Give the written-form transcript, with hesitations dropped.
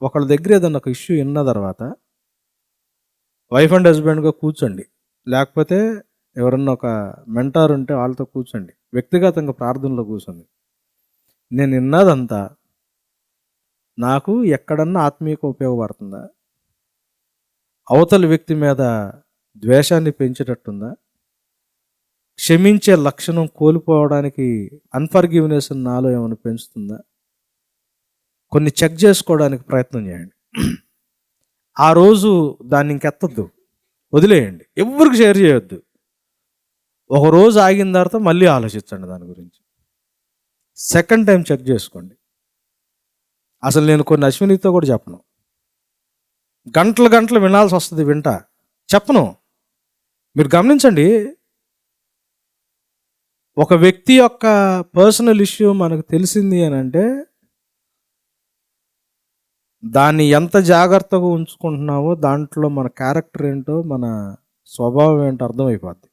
ఒకళ్ళ దగ్గర ఏదన్నా ఒక ఇష్యూ విన్న తర్వాత వైఫ్ అండ్ హస్బెండ్గా కూర్చోండి. లేకపోతే ఎవరన్నా ఒక మెంటార్ ఉంటే వాళ్ళతో కూర్చోండి. వ్యక్తిగతంగా ప్రార్థనలో కూర్చోండి. నేను విన్నదంతా నాకు ఎక్కడన్నా ఆత్మీయంగా ఉపయోగపడుతుందా? అవతల వ్యక్తి మీద ద్వేషాన్ని పెంచేటట్టుందా? క్షమించే లక్షణం కోల్పోవడానికి అన్ఫర్గివ్నెస్ నాలో ఏమైనా పెంచుతుందా? కొన్ని చెక్ చేసుకోవడానికి ప్రయత్నం చేయండి. ఆ రోజు దాన్ని ఇంకెత్తద్దు, వదిలేయండి, ఎవరికి షేర్ చేయొద్దు. ఒక రోజు ఆగిన తర్వాత మళ్ళీ ఆలోచించండి దాని గురించి. సెకండ్ టైం చెక్ చేసుకోండి. అసలు నేను కొన్ని అశ్వినితో కూడా చెప్పను, గంటలు గంటలు వినాల్సి వస్తుంది, చెప్పను. మీరు గమనించండి, ఒక వ్యక్తి యొక్క పర్సనల్ ఇష్యూ మనకు తెలిసింది అని అంటే దాన్ని ఎంత జాగ్రత్తగా ఉంచుకుంటున్నావో దాంట్లో మన క్యారెక్టర్ ఏంటో, మన స్వభావం ఏంటో అర్థమైపోద్ది.